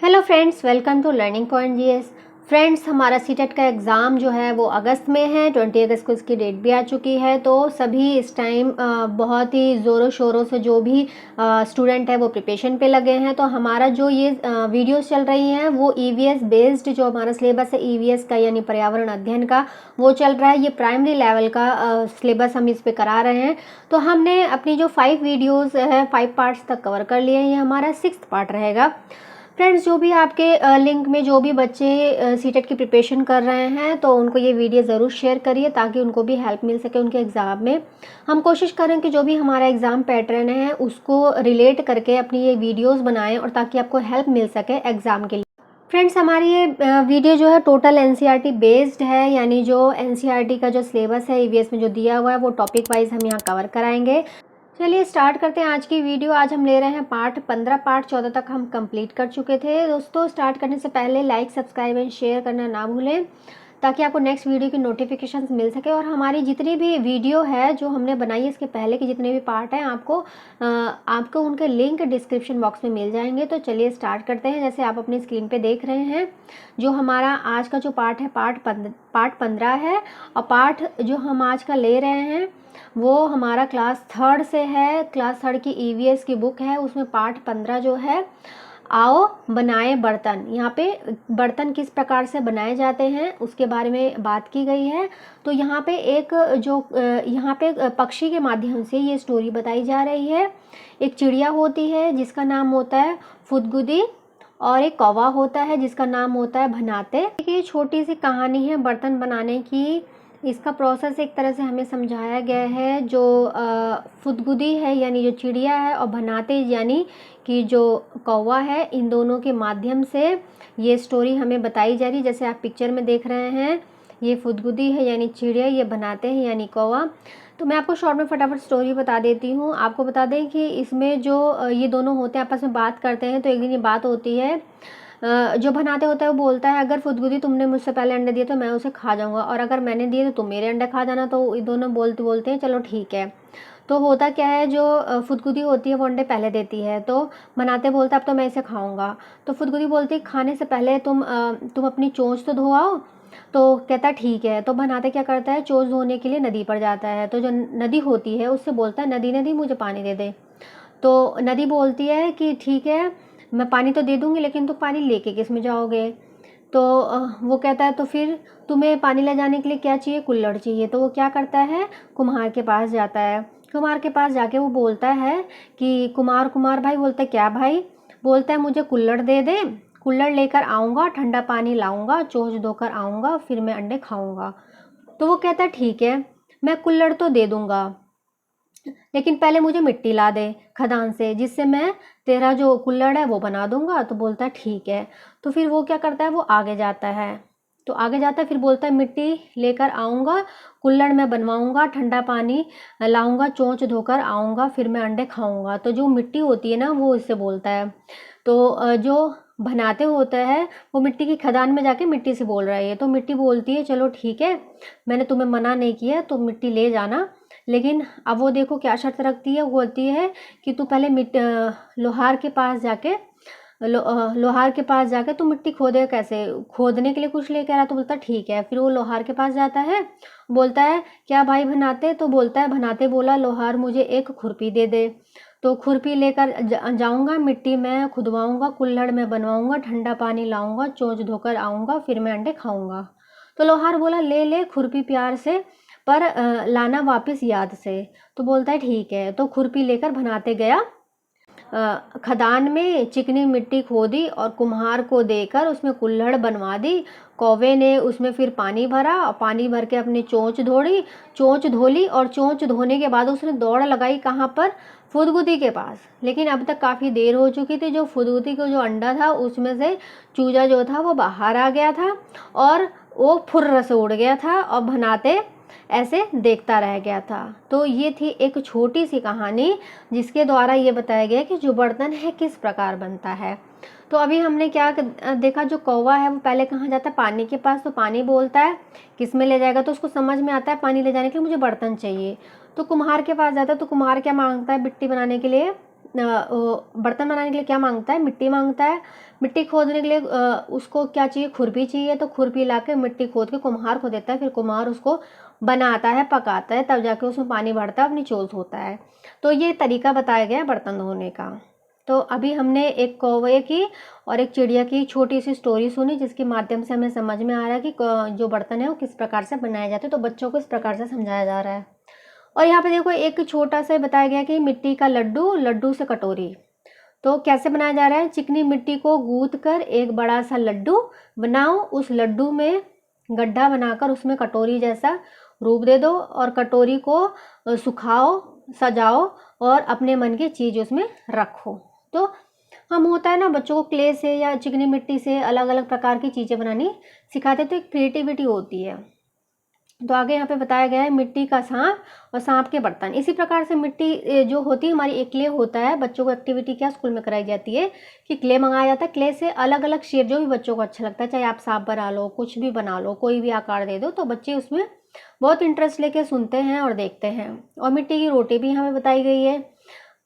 Hello friends, welcome to learning point GS. Friends, हमारा सीटेट का exam जो है वो अगस्त में है। 20 अगस्त को इसकी डेट भी आ चुकी है। तो सभी इस टाइम बहुत ही ज़ोरों शोरों से जो भी स्टूडेंट है वो प्रिपरेशन पे लगे हैं। तो हमारा जो ये वीडियोस चल रही हैं वो ईवीएस बेस्ड जो हमारा सिलेबस है ईवीएस का यानी पर्यावरण अध्ययन का वो चल रहा है। ये प्राइमरी लेवल का सिलेबस हम इस पे करा रहे हैं। तो हमने अपनी जो 5 वीडियोज़ है 5 पार्ट्स तक कवर कर लिए हैं। ये हमारा 6th पार्ट रहेगा। फ्रेंड्स, जो भी आपके लिंक में जो भी बच्चे सीटेट की प्रिपरेशन कर रहे हैं तो उनको ये वीडियो ज़रूर शेयर करिए ताकि उनको भी हेल्प मिल सके उनके एग्ज़ाम में। हम कोशिश करें कि जो भी हमारा एग्ज़ाम पैटर्न है उसको रिलेट करके अपनी ये वीडियोस बनाएं और ताकि आपको हेल्प मिल सके एग्ज़ाम के लिए। फ्रेंड्स, हमारी ये वीडियो जो है टोटल एनसीईआरटी बेस्ड है, यानी जो एनसीईआरटी का जो सिलेबस है ईवीएस में जो दिया हुआ है वो टॉपिक वाइज हम यहाँ कवर कराएंगे। चलिए स्टार्ट करते हैं आज की वीडियो। आज हम ले रहे हैं पार्ट 15। पार्ट 14 तक हम कंप्लीट कर चुके थे। दोस्तों, स्टार्ट करने से पहले लाइक, सब्सक्राइब एंड शेयर करना ना भूलें ताकि आपको नेक्स्ट वीडियो की नोटिफिकेशंस मिल सके। और हमारी जितनी भी वीडियो है जो हमने बनाई है इसके पहले के जितने भी पार्ट हैं आपको उनके लिंक डिस्क्रिप्शन बॉक्स में मिल जाएंगे। तो चलिए स्टार्ट करते हैं। जैसे आप अपनी स्क्रीन पे देख रहे हैं जो हमारा आज का जो पार्ट है पार्ट 15 है। और पार्ट जो हम आज का ले रहे हैं वो हमारा क्लास 3rd से है। क्लास 3rd की ईवीएस की बुक है, उसमें पार्ट 15 जो है आओ बनाए बर्तन। यहाँ पे बर्तन किस प्रकार से बनाए जाते हैं उसके बारे में बात की गई है। तो यहाँ पे यहाँ पे पक्षी के माध्यम से ये स्टोरी बताई जा रही है। एक चिड़िया होती है जिसका नाम होता है फुदगुदी और एक कौवा होता है जिसका नाम होता है भनाते। ये छोटी सी कहानी है बर्तन बनाने की। इसका प्रोसेस एक तरह से हमें समझाया गया है। जो फुदगुदी है यानी जो चिड़िया है और भनाते यानी कि जो कौवा है, इन दोनों के माध्यम से ये स्टोरी हमें बताई जा रही। जैसे आप पिक्चर में देख रहे हैं, ये फुदगुदी है यानी चिड़िया, ये भनाते हैं यानी कौवा। तो मैं आपको शॉर्ट में फटाफट स्टोरी बता देती हूँ। आपको बता दें कि इसमें जो ये दोनों होते हैं आपस में बात करते हैं। तो एक दिन ये बात होती है, जो बनाते होता है वो बोलता है अगर फुदगुदी तुमने मुझसे पहले अंडे दिए तो मैं उसे खा जाऊंगा, और अगर मैंने दिए तो तुम मेरे अंडे खा जाना। तो ये दोनों बोलते बोलते हैं चलो ठीक है। तो होता क्या है, जो फुदगुदी होती है वो अंडे पहले देती है। तो बनाते बोलता अब तो मैं इसे खाऊंगा। तो फुदगुदी बोलती है खाने से पहले तुम अपनी चोंच तो धो आओ। तो कहता ठीक है। तो बनाते क्या करता है, चोंच धोने के लिए नदी पर जाता है। तो जो नदी होती है उससे बोलता है नदी नदी मुझे पानी दे दे। तो नदी बोलती है कि ठीक है मैं पानी तो दे दूंगी लेकिन तुम पानी लेके किस में जाओगे। तो वो कहता है तो फिर तुम्हें पानी ले जाने के लिए क्या चाहिए, कुल्हड़ चाहिए। तो वो क्या करता है, कुम्हार के पास जाता है। कुम्हार के पास जाके वो बोलता है कि कुमार भाई। बोलता है क्या भाई। बोलता है मुझे कुल्हड़ दे दे, कुल्हड़ लेकर आऊँगा, ठंडा पानी लाऊंगा, चोंच धोकर आऊँगा, फिर मैं अंडे खाऊंगा। तो वो कहता है ठीक है मैं कुल्हड़ तो दे दूंगा लेकिन पहले मुझे मिट्टी ला दे खदान से, जिससे मैं तेरा जो कुल्हड़ है वो बना दूंगा। तो बोलता है ठीक है। तो फिर वो क्या करता है, वो आगे जाता है। तो आगे जाता है, फिर बोलता है मिट्टी लेकर आऊँगा, कुल्हड़ मैं बनवाऊँगा, ठंडा पानी लाऊँगा, चोंच धोकर आऊँगा, फिर मैं अंडे खाऊँगा। तो जो मिट्टी होती है ना वो इससे बोलता है। तो जो बनाते होता है वो मिट्टी की खदान में जाके मिट्टी से बोल रहा है। तो मिट्टी बोलती है चलो ठीक है मैंने तुम्हें मना नहीं किया तो मिट्टी ले जाना, लेकिन अब वो देखो क्या शर्त रखती है। वो बोलती है कि तू पहले लोहार के पास जाके लोहार के पास जाके तू मिट्टी खोदे, कैसे खोदने के लिए कुछ लेके आ रहा। तो बोलता ठीक है। फिर वो लोहार के पास जाता है, बोलता है क्या भाई भनाते। तो बोलता है भनाते बोला लोहार मुझे एक खुरपी दे दे। तो खुरपी लेकर जाऊंगा, मिट्टी में खुदवाऊंगा, कुल्हड़ में बनवाऊंगा, ठंडा पानी लाऊंगा, चोंच धोकर आऊंगा, फिर मैं अंडे खाऊंगा। तो लोहार बोला ले ले खुरपी प्यार से, पर लाना वापस याद से। तो बोलता है ठीक है। तो खुरपी लेकर बनाते गया, खदान में चिकनी मिट्टी खोदी और कुम्हार को देकर उसमें कुल्हड़ बनवा दी। कौवे ने उसमें फिर पानी भरा और पानी भर के अपनी चोंच धो ली और चोंच धोने के बाद उसने दौड़ लगाई कहाँ पर, फुदगुदी के पास। लेकिन अब तक काफ़ी देर हो चुकी थी। जो फुदगुदी का जो अंडा था उसमें से चूजा जो था वो बाहर आ गया था और वो फुर्र से उड़ गया था और बनाते ऐसे देखता रह गया था। तो ये थी एक छोटी सी कहानी जिसके द्वारा ये बताया गया कि जो बर्तन है किस प्रकार बनता है। तो अभी हमने क्या देखा, जो कौवा है वो पहले कहाँ जाता है, पानी के पास। तो पानी बोलता है किस में ले जाएगा। तो उसको समझ में आता है पानी ले जाने के लिए मुझे बर्तन चाहिए। तो कुम्हार के पास जाता है। तो कुम्हार क्या मांगता है मिट्टी बनाने के लिए, बर्तन बनाने के लिए क्या मांगता है, मिट्टी मांगता है। मिट्टी खोदने के लिए उसको क्या चाहिए, खुरपी चाहिए। तो खुरपी ला के मिट्टी खोद के कुम्हार को देता है, फिर कुम्हार उसको बनाता है, पकाता है, तब जाके उसमें पानी भरता है, अपनी चोल्स होता है। तो ये तरीका बताया गया है बर्तन धोने का। तो अभी हमने एक कौवे की और एक चिड़िया की छोटी सी स्टोरी सुनी, जिसके माध्यम से हमें समझ में आ रहा है कि जो बर्तन है वो किस प्रकार से बनाए जाते हैं। तो बच्चों को इस प्रकार से समझाया जा रहा है। और यहाँ पे देखो एक छोटा सा बताया गया कि मिट्टी का लड्डू, लड्डू से कटोरी। तो कैसे बनाया जा रहा है, चिकनी मिट्टी को गूंथ कर एक बड़ा सा लड्डू बनाओ, उस लड्डू में गड्ढा बनाकर उसमें कटोरी जैसा रूप दे दो और कटोरी को सुखाओ, सजाओ और अपने मन की चीज़ उसमें रखो। तो हम होता है ना, बच्चों को क्ले से या चिकनी मिट्टी से अलग अलग प्रकार की चीज़ें बनानी सिखाते, तो एक क्रिएटिविटी होती है। तो आगे यहाँ पे बताया गया है मिट्टी का सांप और सांप के बर्तन। इसी प्रकार से मिट्टी जो होती है हमारी, एक क्ले होता है। बच्चों को एक्टिविटी क्या स्कूल में कराई जाती है कि क्ले मंगाया जाता है, क्ले से अलग अलग शेप जो भी बच्चों को अच्छा लगता है, चाहे आप सांप बना लो, कुछ भी बना लो, कोई भी आकार दे दो, तो बच्चे उसमें बहुत इंटरेस्ट लेके सुनते हैं और देखते हैं। और मिट्टी की रोटी भी हमें बताई गई है।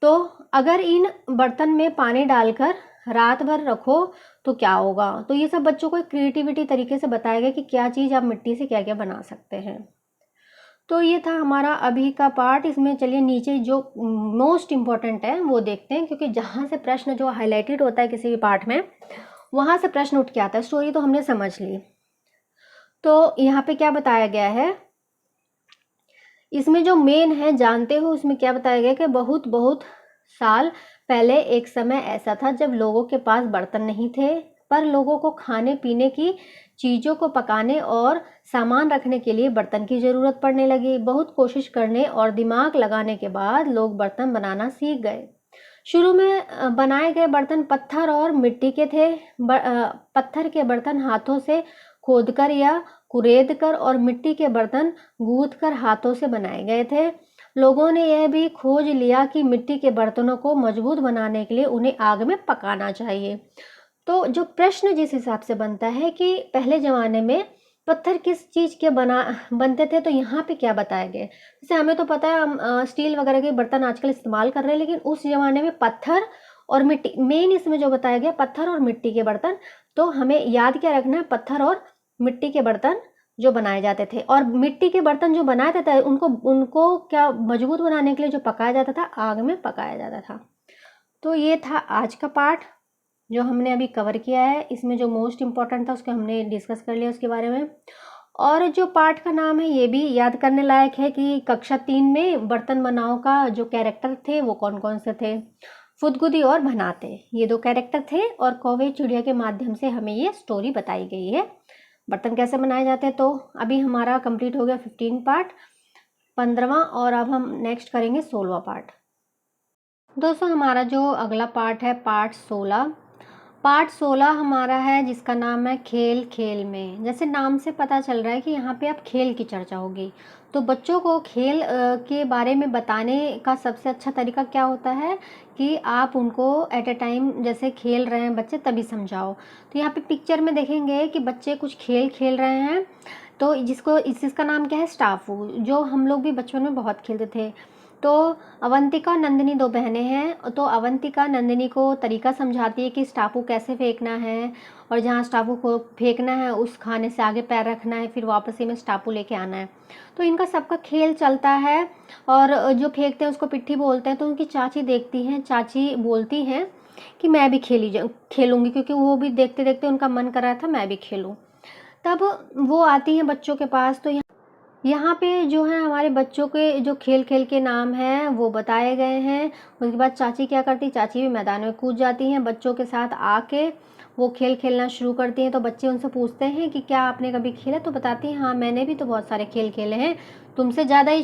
तो अगर इन बर्तन में पानी डालकर रात भर रखो तो क्या होगा। तो ये सब बच्चों को एक क्रिएटिविटी तरीके से बताया गया कि क्या चीज़ आप मिट्टी से क्या क्या बना सकते हैं। तो ये था हमारा अभी का पार्ट। इसमें चलिए नीचे जो मोस्ट इम्पॉर्टेंट है वो देखते हैं, क्योंकि जहाँ से प्रश्न जो हाईलाइटेड होता है किसी भी पार्ट में, वहाँ से प्रश्न उठ के आता है। स्टोरी तो हमने समझ ली। तो यहाँ पे क्या बताया गया है, इसमें जो मेन है जानते हो, उसमें क्या बताया गया कि बहुत बहुत साल पहले एक समय ऐसा था जब लोगों के पास बर्तन नहीं थे, पर लोगों को खाने पीने की चीज़ों को पकाने और सामान रखने के लिए बर्तन की ज़रूरत पड़ने लगी। बहुत कोशिश करने और दिमाग लगाने के बाद लोग बर्तन बनाना सीख गए। शुरू में बनाए गए बर्तन पत्थर और मिट्टी के थे। पत्थर के बर्तन हाथों से खोदकर या कुरेदकर और मिट्टी के बर्तन गूंथकर हाथों से बनाए गए थे। लोगों ने यह भी खोज लिया कि मिट्टी के बर्तनों को मजबूत बनाने के लिए उन्हें आग में पकाना चाहिए। तो जो प्रश्न जिस हिसाब से बनता है कि पहले ज़माने में पत्थर किस चीज़ के बनते थे, तो यहाँ पे क्या बताया गया। जैसे हमें तो पता है हम स्टील वगैरह के बर्तन आजकल इस्तेमाल कर रहे हैं, लेकिन उस ज़माने में पत्थर और मिट्टी मेन इसमें जो बताया गया, पत्थर और मिट्टी के बर्तन। तो हमें याद क्या रखना है, पत्थर और मिट्टी के बर्तन जो बनाए जाते थे। और मिट्टी के बर्तन जो बनाए जाते थे उनको क्या मजबूत बनाने के लिए जो पकाया जाता था, आग में पकाया जाता था। तो ये था आज का पार्ट जो हमने अभी कवर किया है। इसमें जो मोस्ट इम्पॉर्टेंट था उसको हमने डिस्कस कर लिया उसके बारे में। और जो पार्ट का नाम है ये भी याद करने लायक है कि कक्षा 3 में बर्तन बनाओ का जो कैरेक्टर थे वो कौन कौन से थे। फुदगुदी और भनाते, ये 2 कैरेक्टर थे और कौवे चिड़िया के माध्यम से हमें ये स्टोरी बताई गई है बर्तन कैसे बनाए जाते हैं। तो अभी हमारा कंप्लीट हो गया 15 पार्ट, 15वां, और अब हम नेक्स्ट करेंगे 16वां पार्ट। दोस्तों हमारा जो अगला पार्ट है पार्ट 16। पार्ट 16 हमारा है जिसका नाम है खेल खेल में। जैसे नाम से पता चल रहा है कि यहाँ पे अब खेल की चर्चा होगी। तो बच्चों को खेल के बारे में बताने का सबसे अच्छा तरीका क्या होता है कि आप उनको एट ए टाइम जैसे खेल रहे हैं बच्चे तभी समझाओ। तो यहाँ पे पिक्चर में देखेंगे कि बच्चे कुछ खेल खेल रहे हैं। तो इसका नाम क्या है, स्टाफू, जो हम लोग भी बचपन में बहुत खेलते थे। तो अवंतिका और नंदिनी 2 बहनें हैं। तो अवंतिका नंदिनी को तरीका समझाती है कि स्टापू कैसे फेंकना है, और जहाँ स्टापू को फेंकना है उस खाने से आगे पैर रखना है, फिर वापस ही में स्टापू लेके आना है। तो इनका सबका खेल चलता है और जो फेंकते हैं उसको पिट्ठी बोलते हैं। तो उनकी चाची देखती हैं, चाची बोलती हैं कि मैं भी खेलूँगी, क्योंकि वो भी देखते देखते उनका मन कर रहा था मैं भी खेलूँ। तब वो आती हैं बच्चों के पास। तो यहाँ पे जो है हमारे बच्चों के जो खेल खेल के नाम हैं वो बताए गए हैं। उसके बाद चाची क्या करती, चाची भी मैदान में कूद जाती हैं, बच्चों के साथ आके वो खेल खेलना शुरू करती हैं। तो बच्चे उनसे पूछते हैं कि क्या आपने कभी खेला, तो बताती हैं हाँ मैंने भी तो बहुत सारे खेल खेले हैं, तुमसे ज़्यादा ही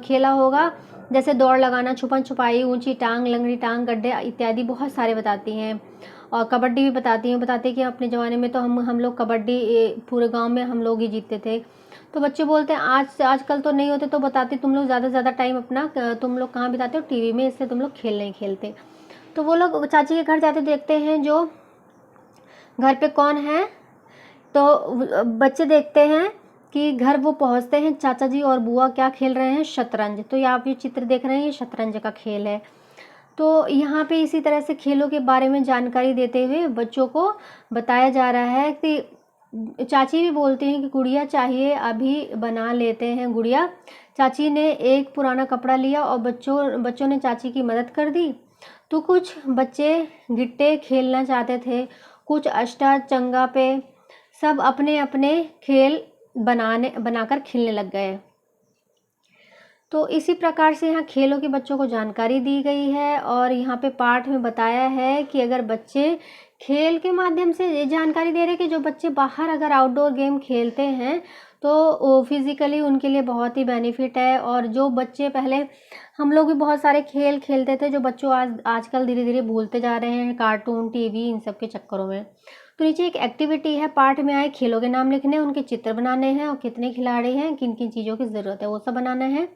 खेला होगा। जैसे दौड़ लगाना, छुपन छुपाई, ऊंची टांग, लंगड़ी टांग, गड्ढे इत्यादि बहुत सारे बताती हैं। और कबड्डी भी बताती हैं कि अपने ज़माने में तो हम लोग कबड्डी पूरे गांव में हम लोग ही जीतते थे। तो बच्चे बोलते हैं आजकल तो नहीं होते। तो बताते तुम लोग ज़्यादा से ज़्यादा टाइम अपना तुम लोग कहाँ बिताते हो, टीवी में, इससे तुम लोग खेल नहीं खेलते। तो वो लोग चाची के घर जाते देखते हैं जो घर पे कौन है। तो बच्चे देखते हैं कि घर वो पहुंचते हैं, चाचा जी और बुआ क्या खेल रहे हैं, शतरंज। तो ये आप ये चित्र देख रहे हैं, ये शतरंज का खेल है। तो यहाँ पे इसी तरह से खेलों के बारे में जानकारी देते हुए बच्चों को बताया जा रहा है कि चाची भी बोलती हैं कि गुड़िया चाहिए, अभी बना लेते हैं गुड़िया। चाची ने एक पुराना कपड़ा लिया और बच्चों ने चाची की मदद कर दी। तो कुछ बच्चे गिट्टे खेलना चाहते थे, कुछ अष्टा चंगा पे, सब अपने अपने खेल बनाकर खेलने लग गए। तो इसी प्रकार से यहाँ खेलों के बच्चों को जानकारी दी गई है और यहाँ पे पाठ में बताया है कि अगर बच्चे खेल के माध्यम से ये जानकारी दे रहे हैं कि जो बच्चे बाहर अगर आउटडोर गेम खेलते हैं तो फिज़िकली उनके लिए बहुत ही बेनिफिट है। और जो बच्चे पहले, हम लोग भी बहुत सारे खेल खेलते थे जो बच्चों आजकल धीरे धीरे भूलते जा रहे हैं कार्टून, टीवी, इन सब के चक्करों में। तो नीचे एक एक्टिविटी है, पाठ में आए खेलों के नाम लिखने, उनके चित्र बनाने हैं और कितने खिलाड़ी हैं, किन किन चीज़ों की ज़रूरत है वो सब बनाना है।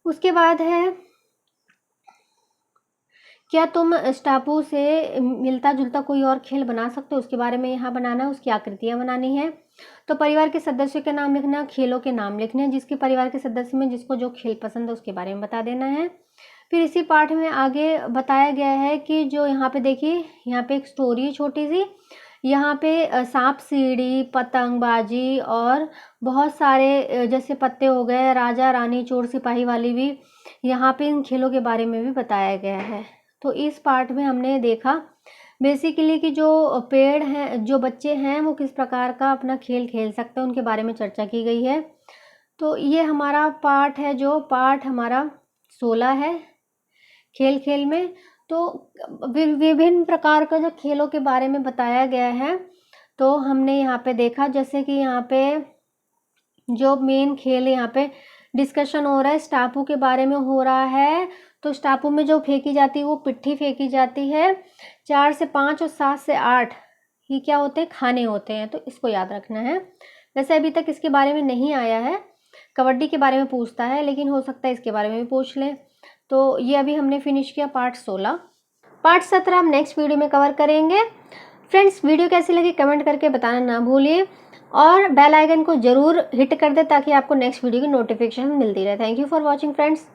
उसके बाद है, क्या तुम स्टापू से मिलता जुलता कोई और खेल बना सकते हो, उसके बारे में यहाँ बनाना, उसकी आकृतियाँ बनानी है। तो परिवार के सदस्यों के नाम लिखना, खेलों के नाम लिखने हैं, जिसके परिवार के सदस्य में जिसको जो खेल पसंद है उसके बारे में बता देना है। फिर इसी पाठ में आगे बताया गया है कि जो यहाँ पे देखिए, यहाँ पे एक स्टोरी है छोटी सी। यहाँ पे सांप सीढ़ी, पतंगबाजी और बहुत सारे जैसे पत्ते हो गए, राजा रानी चोर सिपाही वाली भी यहाँ पे इन खेलों के बारे में भी बताया गया है। तो इस पार्ट में हमने देखा बेसिकली कि जो पेड़ हैं, जो बच्चे हैं वो किस प्रकार का अपना खेल खेल सकते हैं, उनके बारे में चर्चा की गई है। तो ये हमारा पाठ है, जो पाठ हमारा 16 है खेल खेल में। तो विभिन्न प्रकार का जो खेलों के बारे में बताया गया है तो हमने यहाँ पे देखा, जैसे कि यहाँ पे जो मेन खेल यहाँ पे डिस्कशन हो रहा है स्टापू के बारे में हो रहा है। तो स्टापू में जो फेंकी जाती है वो पिट्ठी फेंकी जाती है। 4 से 5 और 7 से 8 ये क्या होते हैं, खाने होते हैं, तो इसको याद रखना है। वैसे अभी तक इसके बारे में नहीं आया है, कबड्डी के बारे में पूछता है, लेकिन हो सकता है इसके बारे में भी पूछ लें। तो ये अभी हमने फिनिश किया पार्ट 16। पार्ट 17 हम नेक्स्ट वीडियो में कवर करेंगे। फ्रेंड्स, वीडियो कैसी लगी कमेंट करके बताना ना भूलिए और बेल आइकन को ज़रूर हिट कर दे ताकि आपको नेक्स्ट वीडियो की नोटिफिकेशन मिलती रहे। Thank you for watching friends.